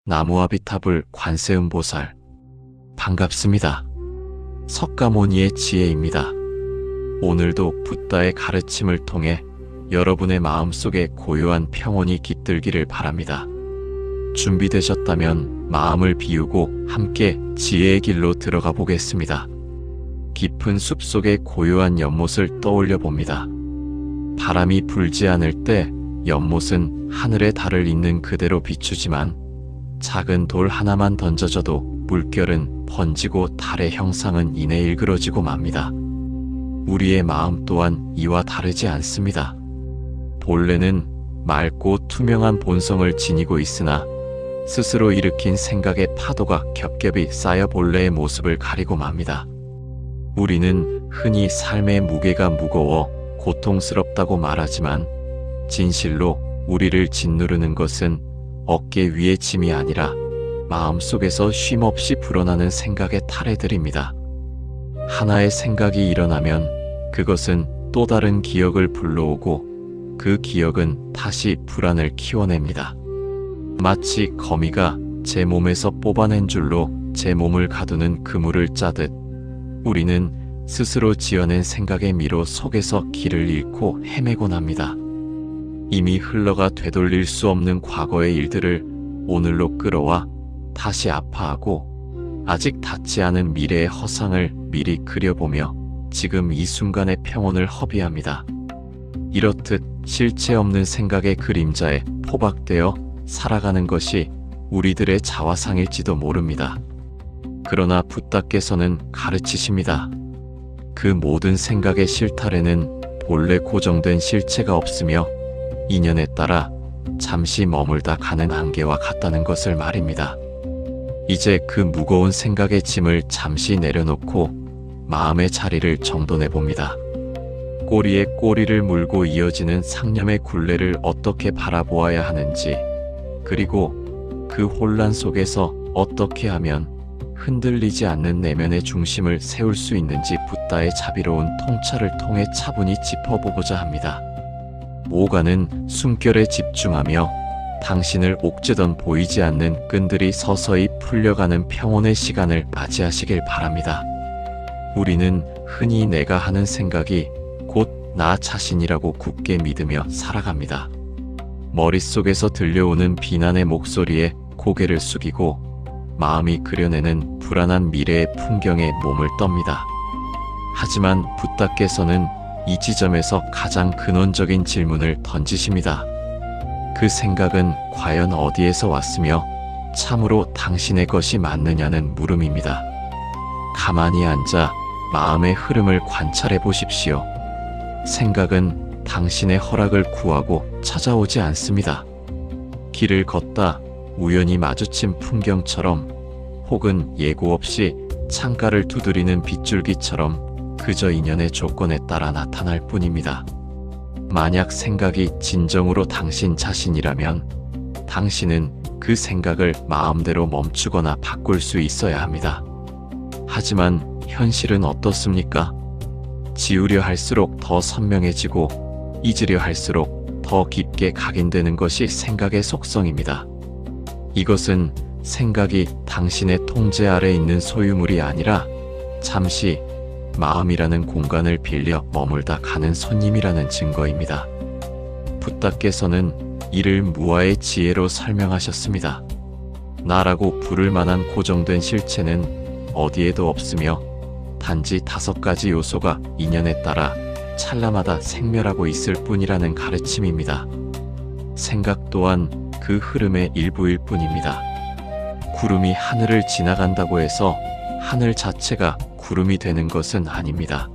나무아비타불 관세음보살. 반갑습니다. 석가모니의 지혜입니다. 오늘도 붓다의 가르침을 통해 여러분의 마음속에 고요한 평온이 깃들기를 바랍니다. 준비되셨다면 마음을 비우고 함께 지혜의 길로 들어가 보겠습니다. 깊은 숲속의 고요한 연못을 떠올려 봅니다. 바람이 불지 않을 때 연못은 하늘의 달을 있는 그대로 비추지만 작은 돌 하나만 던져져도 물결은 번지고 달의 형상은 이내 일그러지고 맙니다. 우리의 마음 또한 이와 다르지 않습니다. 본래는 맑고 투명한 본성을 지니고 있으나 스스로 일으킨 생각의 파도가 겹겹이 쌓여 본래의 모습을 가리고 맙니다. 우리는 흔히 삶의 무게가 무거워 고통스럽다고 말하지만 진실로 우리를 짓누르는 것은 어깨 위의 짐이 아니라 마음속에서 쉼없이 불어나는 생각의 타래들입니다. 하나의 생각이 일어나면 그것은 또 다른 기억을 불러오고 그 기억은 다시 불안을 키워냅니다. 마치 거미가 제 몸에서 뽑아낸 줄로 제 몸을 가두는 그물을 짜듯 우리는 스스로 지어낸 생각의 미로 속에서 길을 잃고 헤매곤 합니다. 이미 흘러가 되돌릴 수 없는 과거의 일들을 오늘로 끌어와 다시 아파하고 아직 닿지 않은 미래의 허상을 미리 그려보며 지금 이 순간의 평온을 허비합니다. 이렇듯 실체 없는 생각의 그림자에 포박되어 살아가는 것이 우리들의 자화상일지도 모릅니다. 그러나 붓다께서는 가르치십니다. 그 모든 생각의 실타래는 본래 고정된 실체가 없으며 인연에 따라 잠시 머물다 가는 안개와 같다는 것을 말입니다. 이제 그 무거운 생각의 짐을 잠시 내려놓고 마음의 자리를 정돈해 봅니다. 꼬리에 꼬리를 물고 이어지는 상념의 굴레를 어떻게 바라보아야 하는지, 그리고 그 혼란 속에서 어떻게 하면 흔들리지 않는 내면의 중심을 세울 수 있는지 붓다의 자비로운 통찰을 통해 차분히 짚어보고자 합니다. 오가는 숨결에 집중하며 당신을 옥죄던 보이지 않는 끈들이 서서히 풀려가는 평온의 시간을 맞이하시길 바랍니다. 우리는 흔히 내가 하는 생각이 곧 나 자신이라고 굳게 믿으며 살아갑니다. 머릿속에서 들려오는 비난의 목소리에 고개를 숙이고 마음이 그려내는 불안한 미래의 풍경에 몸을 떱니다. 하지만 붓다께서는 이 지점에서 가장 근원적인 질문을 던지십니다. 그 생각은 과연 어디에서 왔으며 참으로 당신의 것이 맞느냐는 물음입니다. 가만히 앉아 마음의 흐름을 관찰해 보십시오. 생각은 당신의 허락을 구하고 찾아오지 않습니다. 길을 걷다 우연히 마주친 풍경처럼 혹은 예고 없이 창가를 두드리는 빗줄기처럼 그저 인연의 조건에 따라 나타날 뿐입니다. 만약 생각이 진정으로 당신 자신이라면 당신은 그 생각을 마음대로 멈추거나 바꿀 수 있어야 합니다. 하지만 현실은 어떻습니까? 지우려 할수록 더 선명해지고 잊으려 할수록 더 깊게 각인되는 것이 생각의 속성입니다. 이것은 생각이 당신의 통제 아래 있는 소유물이 아니라 잠시 마음이라는 공간을 빌려 머물다 가는 손님이라는 증거입니다. 붓다께서는 이를 무아의 지혜로 설명하셨습니다. 나라고 부를 만한 고정된 실체는 어디에도 없으며 단지 5가지 요소가 인연에 따라 찰나마다 생멸하고 있을 뿐이라는 가르침입니다. 생각 또한 그 흐름의 일부일 뿐입니다. 구름이 하늘을 지나간다고 해서 하늘 자체가 구름이 되는 것은 아닙니다.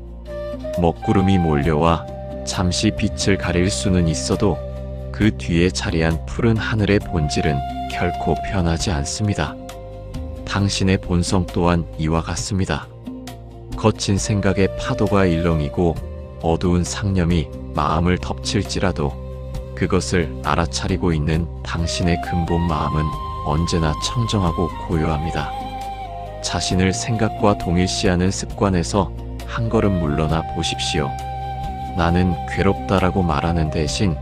먹구름이 몰려와 잠시 빛을 가릴 수는 있어도 그 뒤에 자리한 푸른 하늘의 본질은 결코 변하지 않습니다. 당신의 본성 또한 이와 같습니다. 거친 생각의 파도가 일렁이고 어두운 상념이 마음을 덮칠지라도 그것을 알아차리고 있는 당신의 근본 마음은 언제나 청정하고 고요합니다. 자신을 생각과 동일시하는 습관에서 한 걸음 물러나 보십시오. 나는 괴롭다라고 말하는 대신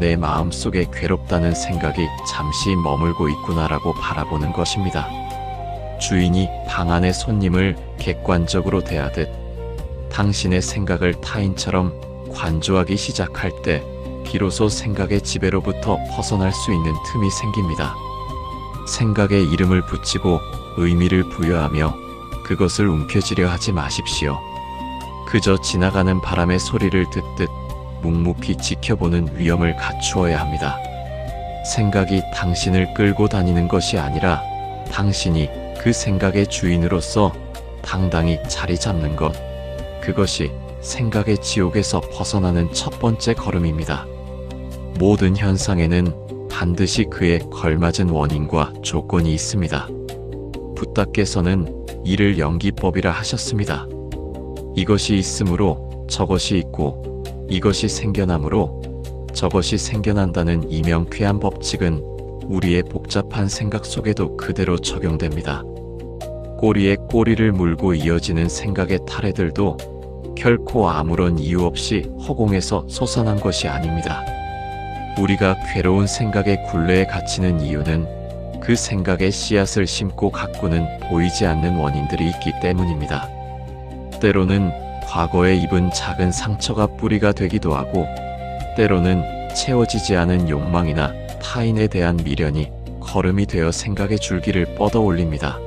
내 마음속에 괴롭다는 생각이 잠시 머물고 있구나라고 바라보는 것입니다. 주인이 방 안의 손님을 객관적으로 대하듯 당신의 생각을 타인처럼 관조하기 시작할 때 비로소 생각의 지배로부터 벗어날 수 있는 틈이 생깁니다. 생각에 이름을 붙이고 의미를 부여하며 그것을 움켜쥐려 하지 마십시오. 그저 지나가는 바람의 소리를 듣듯 묵묵히 지켜보는 위엄을 갖추어야 합니다. 생각이 당신을 끌고 다니는 것이 아니라 당신이 그 생각의 주인으로서 당당히 자리 잡는 것, 그것이 생각의 지옥에서 벗어나는 첫 번째 걸음입니다. 모든 현상에는 반드시 그에 걸맞은 원인과 조건이 있습니다. 붓다께서는 이를 연기법이라 하셨습니다. 이것이 있으므로 저것이 있고 이것이 생겨나므로 저것이 생겨난다는 이명쾌한 법칙은 우리의 복잡한 생각 속에도 그대로 적용됩니다. 꼬리에 꼬리를 물고 이어지는 생각의 타래들도 결코 아무런 이유 없이 허공에서 솟아난 것이 아닙니다. 우리가 괴로운 생각의 굴레에 갇히는 이유는 그 생각의 씨앗을 심고 가꾸는 보이지 않는 원인들이 있기 때문입니다. 때로는 과거에 입은 작은 상처가 뿌리가 되기도 하고, 때로는 채워지지 않은 욕망이나 타인에 대한 미련이 거름이 되어 생각의 줄기를 뻗어 올립니다.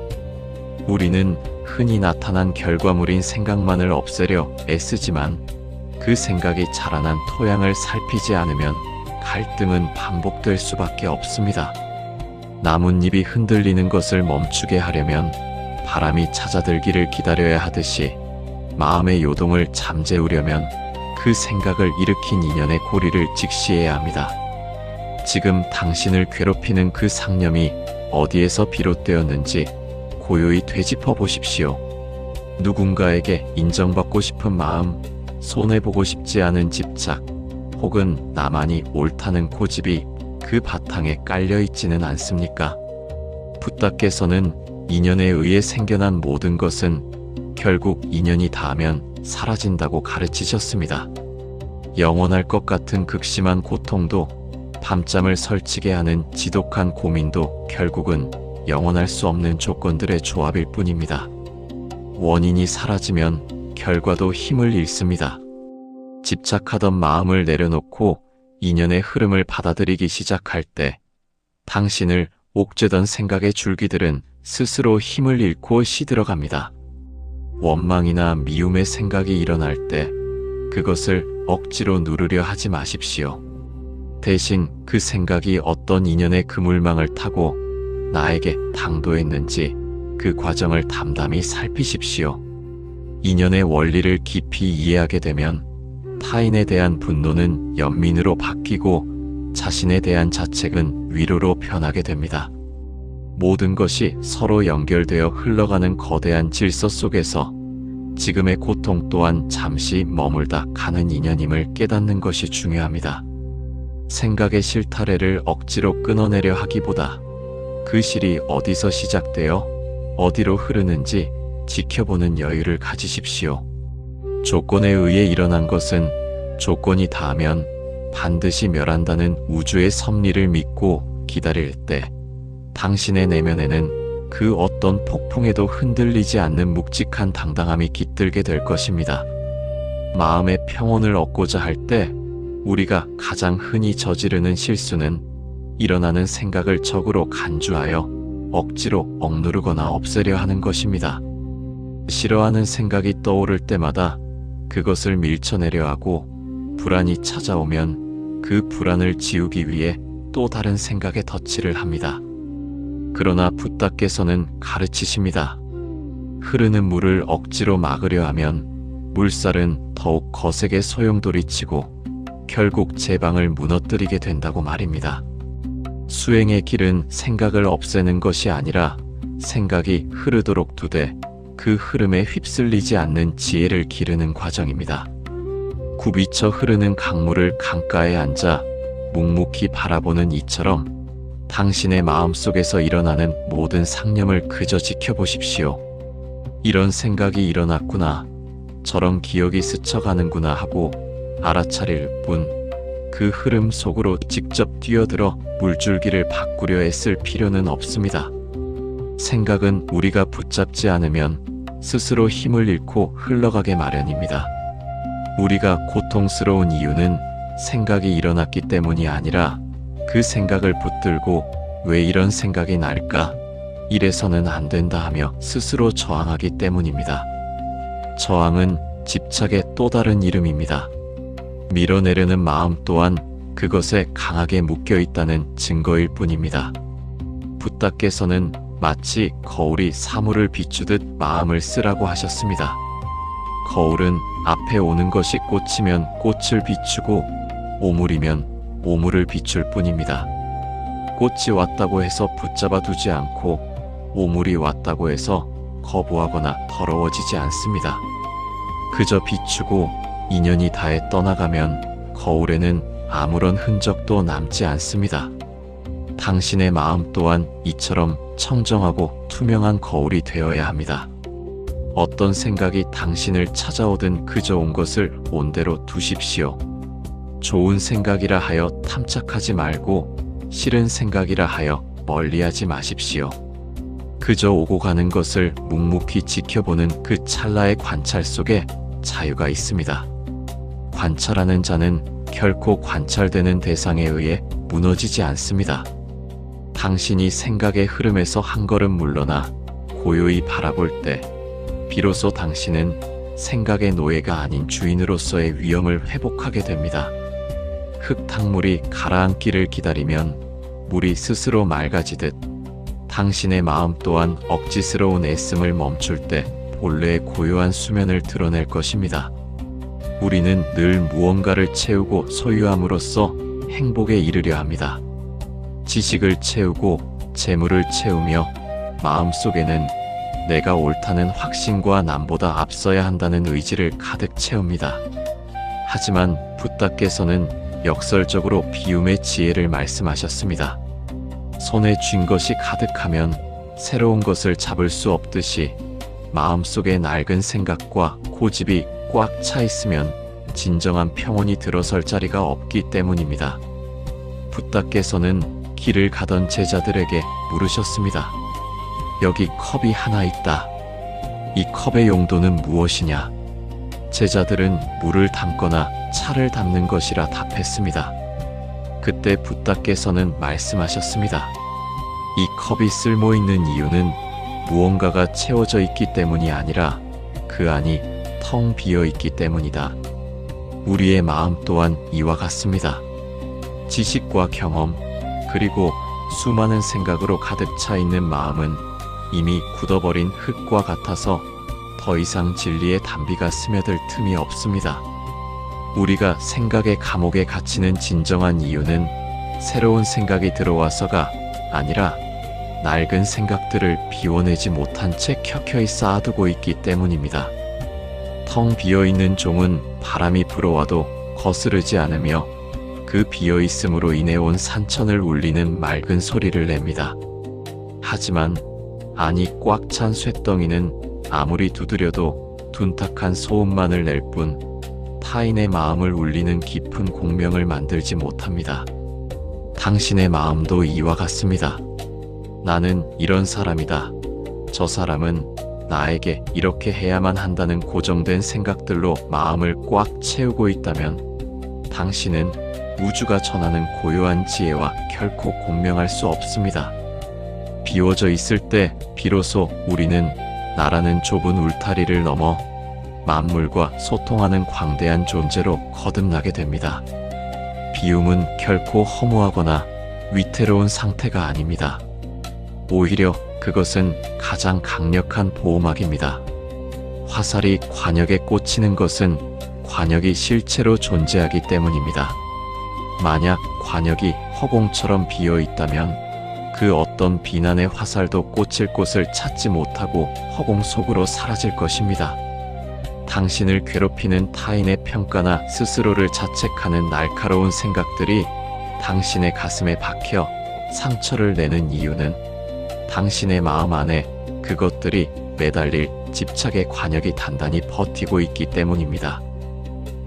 우리는 흔히 나타난 결과물인 생각만을 없애려 애쓰지만 그 생각이 자라난 토양을 살피지 않으면 갈등은 반복될 수밖에 없습니다. 나뭇잎이 흔들리는 것을 멈추게 하려면 바람이 찾아들기를 기다려야 하듯이 마음의 요동을 잠재우려면 그 생각을 일으킨 인연의 고리를 직시해야 합니다. 지금 당신을 괴롭히는 그 상념이 어디에서 비롯되었는지 고요히 되짚어 보십시오. 누군가에게 인정받고 싶은 마음, 손해보고 싶지 않은 집착, 혹은 나만이 옳다는 고집이 그 바탕에 깔려 있지는 않습니까? 붓다께서는 인연에 의해 생겨난 모든 것은 결국 인연이 닿으면 사라진다고 가르치셨습니다. 영원할 것 같은 극심한 고통도, 밤잠을 설치게 하는 지독한 고민도 결국은 영원할 수 없는 조건들의 조합일 뿐입니다. 원인이 사라지면 결과도 힘을 잃습니다. 집착하던 마음을 내려놓고 인연의 흐름을 받아들이기 시작할 때 당신을 옥죄던 생각의 줄기들은 스스로 힘을 잃고 시들어갑니다. 원망이나 미움의 생각이 일어날 때 그것을 억지로 누르려 하지 마십시오. 대신 그 생각이 어떤 인연의 그물망을 타고 나에게 당도했는지 그 과정을 담담히 살피십시오. 인연의 원리를 깊이 이해하게 되면 타인에 대한 분노는 연민으로 바뀌고 자신에 대한 자책은 위로로 변하게 됩니다. 모든 것이 서로 연결되어 흘러가는 거대한 질서 속에서 지금의 고통 또한 잠시 머물다 가는 인연임을 깨닫는 것이 중요합니다. 생각의 실타래를 억지로 끊어내려 하기보다 그 실이 어디서 시작되어 어디로 흐르는지 지켜보는 여유를 가지십시오. 조건에 의해 일어난 것은 조건이 닿으면 반드시 멸한다는 우주의 섭리를 믿고 기다릴 때 당신의 내면에는 그 어떤 폭풍에도 흔들리지 않는 묵직한 당당함이 깃들게 될 것입니다. 마음의 평온을 얻고자 할 때 우리가 가장 흔히 저지르는 실수는 일어나는 생각을 적으로 간주하여 억지로 억누르거나 없애려 하는 것입니다. 싫어하는 생각이 떠오를 때마다 그것을 밀쳐내려 하고, 불안이 찾아오면 그 불안을 지우기 위해 또 다른 생각에 덧칠을 합니다. 그러나 붓다께서는 가르치십니다. 흐르는 물을 억지로 막으려 하면 물살은 더욱 거세게 소용돌이치고 결국 제방을 무너뜨리게 된다고 말입니다. 수행의 길은 생각을 없애는 것이 아니라 생각이 흐르도록 두되 그 흐름에 휩쓸리지 않는 지혜를 기르는 과정입니다. 굽이쳐 흐르는 강물을 강가에 앉아 묵묵히 바라보는 이처럼 당신의 마음속에서 일어나는 모든 상념을 그저 지켜보십시오. 이런 생각이 일어났구나, 저런 기억이 스쳐가는구나 하고 알아차릴 뿐, 그 흐름 속으로 직접 뛰어들어 물줄기를 바꾸려 애쓸 필요는 없습니다. 생각은 우리가 붙잡지 않으면 스스로 힘을 잃고 흘러가게 마련입니다. 우리가 고통스러운 이유는 생각이 일어났기 때문이 아니라 그 생각을 붙들고 왜 이런 생각이 날까? 이래서는 안 된다 하며 스스로 저항하기 때문입니다. 저항은 집착의 또 다른 이름입니다. 밀어내려는 마음 또한 그것에 강하게 묶여 있다는 증거일 뿐입니다. 붓다께서는 마치 거울이 사물을 비추듯 마음을 쓰라고 하셨습니다. 거울은 앞에 오는 것이 꽃이면 꽃을 비추고 오물이면 오물을 비출 뿐입니다. 꽃이 왔다고 해서 붙잡아 두지 않고 오물이 왔다고 해서 거부하거나 더러워지지 않습니다. 그저 비추고 인연이 다해 떠나가면 거울에는 아무런 흔적도 남지 않습니다. 당신의 마음 또한 이처럼 청정하고 투명한 거울이 되어야 합니다. 어떤 생각이 당신을 찾아오든 그저 온 것을 온대로 두십시오. 좋은 생각이라 하여 탐착하지 말고 싫은 생각이라 하여 멀리하지 마십시오. 그저 오고 가는 것을 묵묵히 지켜보는 그 찰나의 관찰 속에 자유가 있습니다. 관찰하는 자는 결코 관찰되는 대상에 의해 무너지지 않습니다. 당신이 생각의 흐름에서 한 걸음 물러나 고요히 바라볼 때 비로소 당신은 생각의 노예가 아닌 주인으로서의 위엄을 회복하게 됩니다. 흙탕물이 가라앉기를 기다리면 물이 스스로 맑아지듯 당신의 마음 또한 억지스러운 애씀을 멈출 때 본래의 고요한 수면을 드러낼 것입니다. 우리는 늘 무언가를 채우고 소유함으로써 행복에 이르려 합니다. 지식을 채우고 재물을 채우며 마음속에는 내가 옳다는 확신과 남보다 앞서야 한다는 의지를 가득 채웁니다. 하지만 붓다께서는 역설적으로 비움의 지혜를 말씀하셨습니다. 손에 쥔 것이 가득하면 새로운 것을 잡을 수 없듯이 마음속에 낡은 생각과 고집이 꽉 차 있으면 진정한 평온이 들어설 자리가 없기 때문입니다. 붓다께서는 길을 가던 제자들에게 물으셨습니다. 여기 컵이 하나 있다. 이 컵의 용도는 무엇이냐? 제자들은 물을 담거나 차를 담는 것이라 답했습니다. 그때 붓다께서는 말씀하셨습니다. 이 컵이 쓸모있는 이유는 무언가가 채워져 있기 때문이 아니라 그 안이 텅 비어 있기 때문이다. 우리의 마음 또한 이와 같습니다. 지식과 경험, 그리고 수많은 생각으로 가득 차 있는 마음은 이미 굳어버린 흙과 같아서 더 이상 진리의 단비가 스며들 틈이 없습니다. 우리가 생각의 감옥에 갇히는 진정한 이유는 새로운 생각이 들어와서가 아니라 낡은 생각들을 비워내지 못한 채 켜켜이 쌓아두고 있기 때문입니다. 텅 비어있는 종은 바람이 불어와도 거스르지 않으며 그 비어있음으로 인해 온 산천을 울리는 맑은 소리를 냅니다. 하지만 안이 꽉 찬 쇳덩이는 아무리 두드려도 둔탁한 소음만을 낼 뿐 타인의 마음을 울리는 깊은 공명을 만들지 못합니다. 당신의 마음도 이와 같습니다. 나는 이런 사람이다. 저 사람은 나에게 이렇게 해야만 한다는 고정된 생각들로 마음을 꽉 채우고 있다면 당신은 우주가 전하는 고요한 지혜와 결코 공명할 수 없습니다. 비워져 있을 때 비로소 우리는 나라는 좁은 울타리를 넘어 만물과 소통하는 광대한 존재로 거듭나게 됩니다. 비움은 결코 허무하거나 위태로운 상태가 아닙니다. 오히려 그것은 가장 강력한 보호막입니다. 화살이 관역에 꽂히는 것은 관역이 실체로 존재하기 때문입니다. 만약 관역이 허공처럼 비어 있다면 그 어떤 비난의 화살도 꽂힐 곳을 찾지 못하고 허공 속으로 사라질 것입니다. 당신을 괴롭히는 타인의 평가나 스스로를 자책하는 날카로운 생각들이 당신의 가슴에 박혀 상처를 내는 이유는 당신의 마음 안에 그것들이 매달릴 집착의 관역이 단단히 버티고 있기 때문입니다.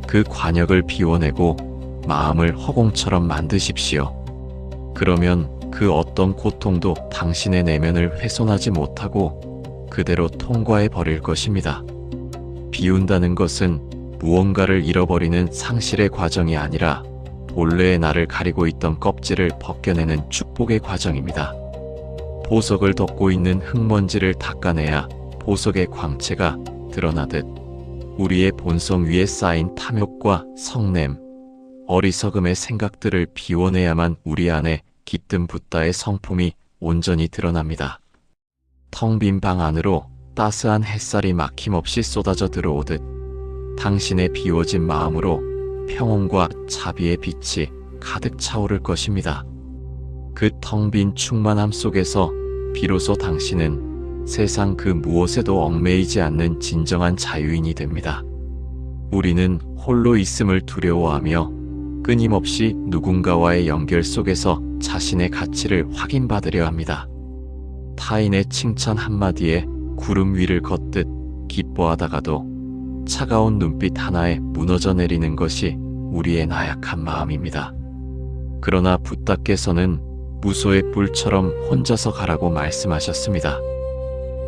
그 관역을 비워내고 마음을 허공처럼 만드십시오. 그러면 그 어떤 고통도 당신의 내면을 훼손하지 못하고 그대로 통과해 버릴 것입니다. 비운다는 것은 무언가를 잃어버리는 상실의 과정이 아니라 본래의 나를 가리고 있던 껍질을 벗겨내는 축복의 과정입니다. 보석을 덮고 있는 흙먼지를 닦아내야 보석의 광채가 드러나듯 우리의 본성 위에 쌓인 탐욕과 성냄, 어리석음의 생각들을 비워내야만 우리 안에 깃든 붓다의 성품이 온전히 드러납니다. 텅 빈 방 안으로 따스한 햇살이 막힘없이 쏟아져 들어오듯 당신의 비워진 마음으로 평온과 자비의 빛이 가득 차오를 것입니다. 그 텅 빈 충만함 속에서 비로소 당신은 세상 그 무엇에도 얽매이지 않는 진정한 자유인이 됩니다. 우리는 홀로 있음을 두려워하며 끊임없이 누군가와의 연결 속에서 자신의 가치를 확인받으려 합니다. 타인의 칭찬 한마디에 구름 위를 걷듯 기뻐하다가도 차가운 눈빛 하나에 무너져 내리는 것이 우리의 나약한 마음입니다. 그러나 붓다께서는 무소의 뿔처럼 혼자서 가라고 말씀하셨습니다.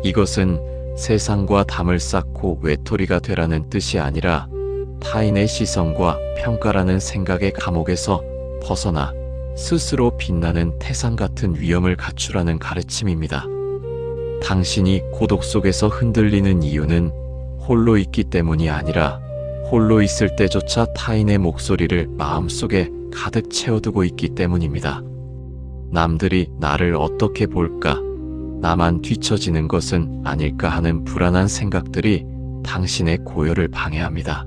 이것은 세상과 담을 쌓고 외톨이가 되라는 뜻이 아니라 타인의 시선과 평가라는 생각의 감옥에서 벗어나 스스로 빛나는 태산 같은 위엄을 갖추라는 가르침입니다. 당신이 고독 속에서 흔들리는 이유는 홀로 있기 때문이 아니라 홀로 있을 때조차 타인의 목소리를 마음속에 가득 채워두고 있기 때문입니다. 남들이 나를 어떻게 볼까? 나만 뒤처지는 것은 아닐까 하는 불안한 생각들이 당신의 고요를 방해합니다.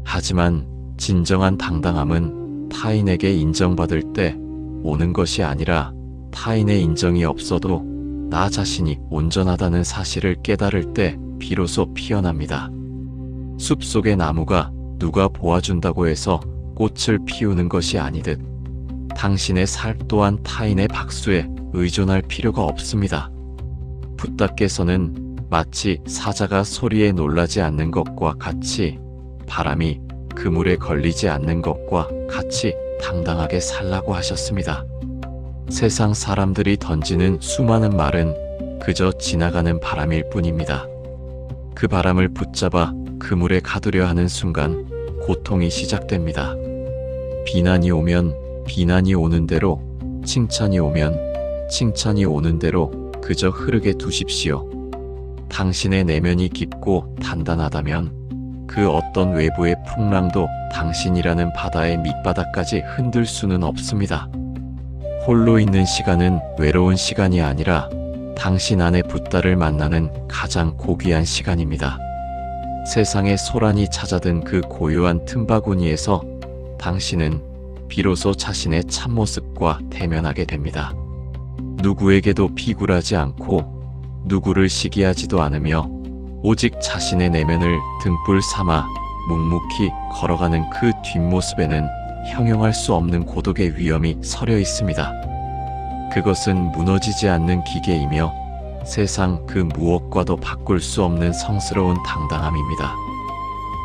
하지만 진정한 당당함은 타인에게 인정받을 때 오는 것이 아니라 타인의 인정이 없어도 나 자신이 온전하다는 사실을 깨달을 때 비로소 피어납니다. 숲속의 나무가 누가 보아준다고 해서 꽃을 피우는 것이 아니듯 당신의 살 또한 타인의 박수에 의존할 필요가 없습니다. 붓다께서는 마치 사자가 소리에 놀라지 않는 것과 같이 바람이 그물에 걸리지 않는 것과 같이 당당하게 살라고 하셨습니다. 세상 사람들이 던지는 수많은 말은 그저 지나가는 바람일 뿐입니다. 그 바람을 붙잡아 그물에 가두려 하는 순간 고통이 시작됩니다. 비난이 오면 비난이 오는 대로, 칭찬이 오면 칭찬이 오는 대로 그저 흐르게 두십시오. 당신의 내면이 깊고 단단하다면 그 어떤 외부의 풍랑도 당신이라는 바다의 밑바닥까지 흔들 수는 없습니다. 홀로 있는 시간은 외로운 시간이 아니라 당신 안의 붓다를 만나는 가장 고귀한 시간입니다. 세상의 소란이 찾아든 그 고요한 틈바구니에서 당신은 비로소 자신의 참모습과 대면하게 됩니다. 누구에게도 비굴하지 않고 누구를 시기하지도 않으며 오직 자신의 내면을 등불 삼아 묵묵히 걸어가는 그 뒷모습에는 형용할 수 없는 고독의 위엄이 서려 있습니다. 그것은 무너지지 않는 기계이며 세상 그 무엇과도 바꿀 수 없는 성스러운 당당함입니다.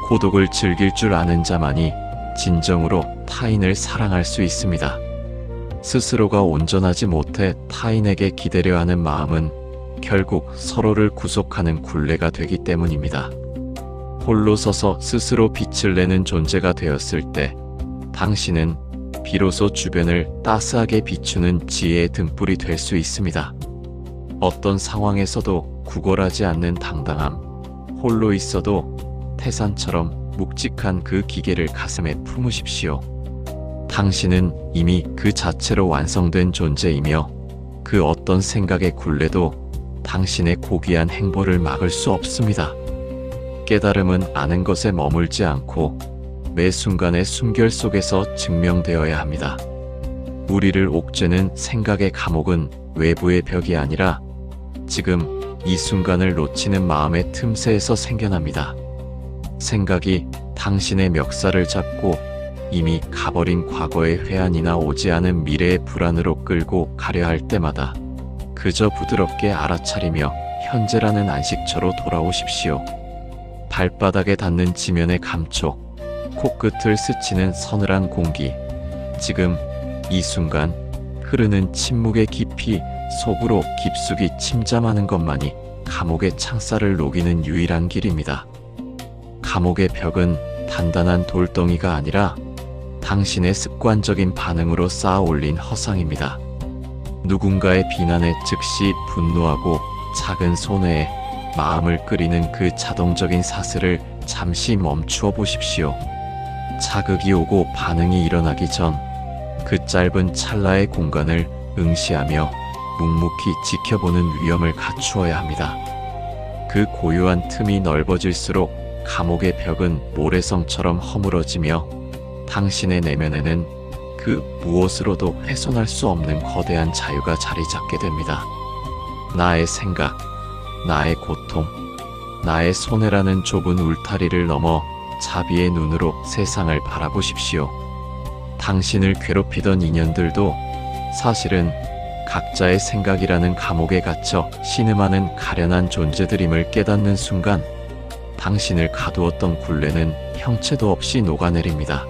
고독을 즐길 줄 아는 자만이 진정으로 타인을 사랑할 수 있습니다. 스스로가 온전하지 못해 타인에게 기대려 하는 마음은 결국 서로를 구속하는 굴레가 되기 때문입니다. 홀로 서서 스스로 빛을 내는 존재가 되었을 때 당신은 비로소 주변을 따스하게 비추는 지혜의 등불이 될 수 있습니다. 어떤 상황에서도 구걸하지 않는 당당함, 홀로 있어도 태산처럼 묵직한 그 기계를 가슴에 품으십시오. 당신은 이미 그 자체로 완성된 존재이며 그 어떤 생각의 굴레도 당신의 고귀한 행보를 막을 수 없습니다. 깨달음은 아는 것에 머물지 않고 매 순간의 숨결 속에서 증명되어야 합니다. 우리를 옥죄는 생각의 감옥은 외부의 벽이 아니라 지금 이 순간을 놓치는 마음의 틈새에서 생겨납니다. 생각이 당신의 멱살을 잡고 이미 가버린 과거의 회한이나 오지 않은 미래의 불안으로 끌고 가려 할 때마다 그저 부드럽게 알아차리며 현재라는 안식처로 돌아오십시오. 발바닥에 닿는 지면의 감촉, 코끝을 스치는 서늘한 공기. 지금 이 순간 흐르는 침묵의 깊이 속으로 깊숙이 침잠하는 것만이 감옥의 창살을 녹이는 유일한 길입니다. 감옥의 벽은 단단한 돌덩이가 아니라 당신의 습관적인 반응으로 쌓아 올린 허상입니다. 누군가의 비난에 즉시 분노하고 작은 손해에 마음을 끓이는 그 자동적인 사슬을 잠시 멈추어 보십시오. 자극이 오고 반응이 일어나기 전 그 짧은 찰나의 공간을 응시하며 묵묵히 지켜보는 위험을 갖추어야 합니다. 그 고요한 틈이 넓어질수록 감옥의 벽은 모래성처럼 허물어지며 당신의 내면에는 그 무엇으로도 훼손할 수 없는 거대한 자유가 자리 잡게 됩니다. 나의 생각, 나의 고통, 나의 손해라는 좁은 울타리를 넘어 자비의 눈으로 세상을 바라보십시오. 당신을 괴롭히던 인연들도 사실은 각자의 생각이라는 감옥에 갇혀 신음하는 가련한 존재들임을 깨닫는 순간 당신을 가두었던 굴레는 형체도 없이 녹아내립니다.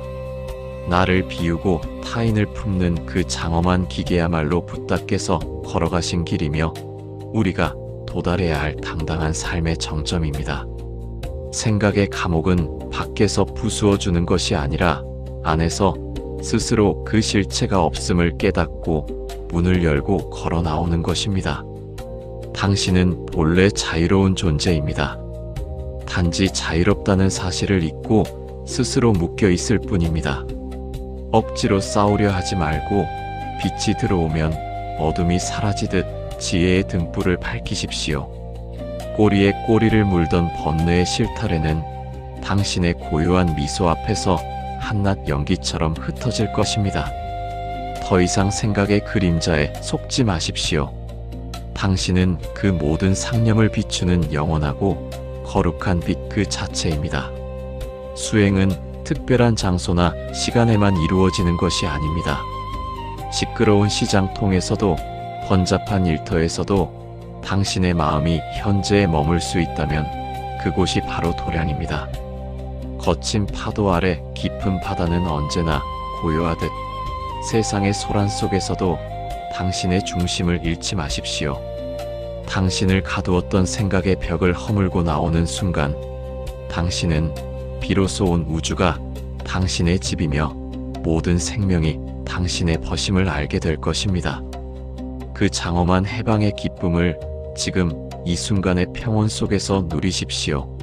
나를 비우고 타인을 품는 그 장엄한 기계야말로 붓다께서 걸어가신 길이며 우리가 도달해야 할 당당한 삶의 정점입니다. 생각의 감옥은 밖에서 부수어주는 것이 아니라 안에서 스스로 그 실체가 없음을 깨닫고 문을 열고 걸어 나오는 것입니다. 당신은 본래 자유로운 존재입니다. 단지 자유롭다는 사실을 잊고 스스로 묶여 있을 뿐입니다. 억지로 싸우려 하지 말고 빛이 들어오면 어둠이 사라지듯 지혜의 등불을 밝히십시오. 꼬리에 꼬리를 물던 번뇌의 실타래는 당신의 고요한 미소 앞에서 한낮 연기처럼 흩어질 것입니다. 더 이상 생각의 그림자에 속지 마십시오. 당신은 그 모든 상념을 비추는 영원하고 거룩한 빛 그 자체입니다. 수행은 특별한 장소나 시간에만 이루어지는 것이 아닙니다. 시끄러운 시장통에서도 번잡한 일터에서도 당신의 마음이 현재에 머물 수 있다면 그곳이 바로 도량입니다. 거친 파도 아래 깊은 바다는 언제나 고요하듯 세상의 소란 속에서도 당신의 중심을 잃지 마십시오. 당신을 가두었던 생각의 벽을 허물고 나오는 순간 당신은 비로소 온 우주가 당신의 집이며 모든 생명이 당신의 벗임을 알게 될 것입니다. 그 장엄한 해방의 기쁨을 지금 이 순간의 평온 속에서 누리십시오.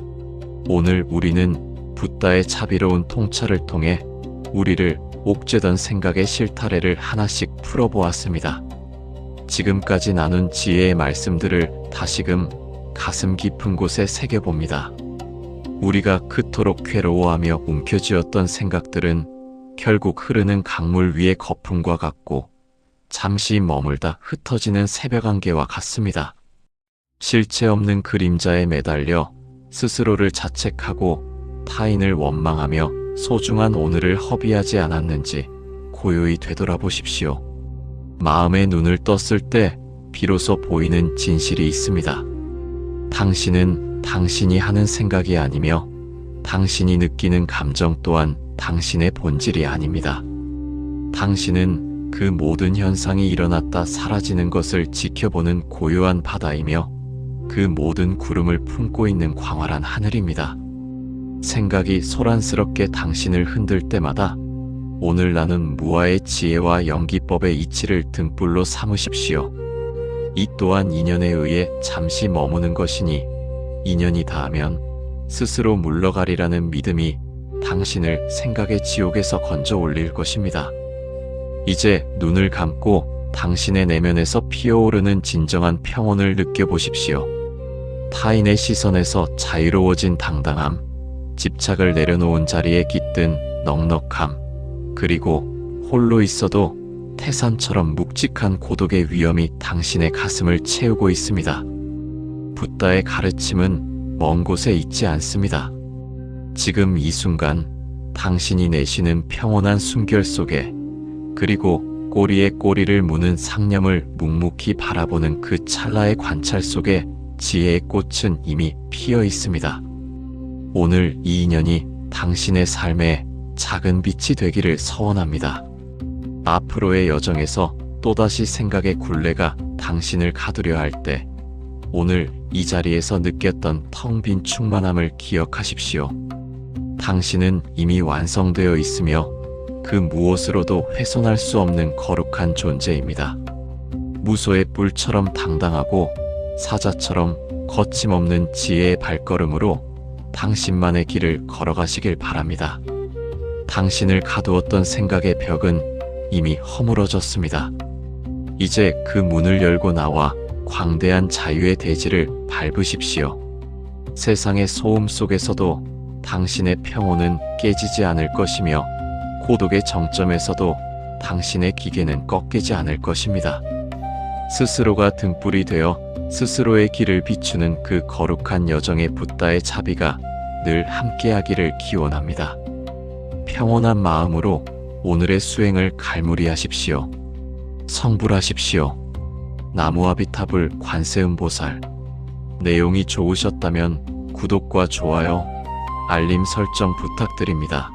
오늘 우리는 붓다의 자비로운 통찰을 통해 우리를 옥죄던 생각의 실타래를 하나씩 풀어보았습니다. 지금까지 나눈 지혜의 말씀들을 다시금 가슴 깊은 곳에 새겨봅니다. 우리가 그토록 괴로워하며 움켜쥐었던 생각들은 결국 흐르는 강물 위의 거품과 같고 잠시 머물다 흩어지는 새벽 안개와 같습니다. 실체 없는 그림자에 매달려 스스로를 자책하고 타인을 원망하며 소중한 오늘을 허비하지 않았는지 고요히 되돌아보십시오. 마음의 눈을 떴을 때 비로소 보이는 진실이 있습니다. 당신은 당신이 하는 생각이 아니며 당신이 느끼는 감정 또한 당신의 본질이 아닙니다. 당신은 그 모든 현상이 일어났다 사라지는 것을 지켜보는 고요한 바다이며 그 모든 구름을 품고 있는 광활한 하늘입니다. 생각이 소란스럽게 당신을 흔들 때마다 오늘 나는 무아의 지혜와 연기법의 이치를 등불로 삼으십시오. 이 또한 인연에 의해 잠시 머무는 것이니 인연이 닿으면 스스로 물러가리라는 믿음이 당신을 생각의 지옥에서 건져 올릴 것입니다. 이제 눈을 감고 당신의 내면에서 피어오르는 진정한 평온을 느껴보십시오. 타인의 시선에서 자유로워진 당당함, 집착을 내려놓은 자리에 깃든 넉넉함, 그리고 홀로 있어도 태산처럼 묵직한 고독의 위엄이 당신의 가슴을 채우고 있습니다. 붓다의 가르침은 먼 곳에 있지 않습니다. 지금 이 순간 당신이 내쉬는 평온한 숨결 속에 그리고 꼬리에 꼬리를 무는 상념을 묵묵히 바라보는 그 찰나의 관찰 속에 지혜의 꽃은 이미 피어 있습니다. 오늘 이 인연이 당신의 삶에 작은 빛이 되기를 서원합니다. 앞으로의 여정에서 또다시 생각의 굴레가 당신을 가두려 할 때, 오늘 이 자리에서 느꼈던 텅 빈 충만함을 기억하십시오. 당신은 이미 완성되어 있으며 그 무엇으로도 훼손할 수 없는 거룩한 존재입니다. 무소의 뿔처럼 당당하고 사자처럼 거침없는 지혜의 발걸음으로 당신만의 길을 걸어가시길 바랍니다. 당신을 가두었던 생각의 벽은 이미 허물어졌습니다. 이제 그 문을 열고 나와 광대한 자유의 대지를 밟으십시오. 세상의 소음 속에서도 당신의 평온은 깨지지 않을 것이며 고독의 정점에서도 당신의 기계는 꺾이지 않을 것입니다. 스스로가 등불이 되어 스스로의 길을 비추는 그 거룩한 여정의 붓다의 차비가 늘 함께하기를 기원합니다. 평온한 마음으로 오늘의 수행을 갈무리하십시오. 성불하십시오. 나무아비타불 관세음보살. 내용이 좋으셨다면 구독과 좋아요, 알림 설정 부탁드립니다.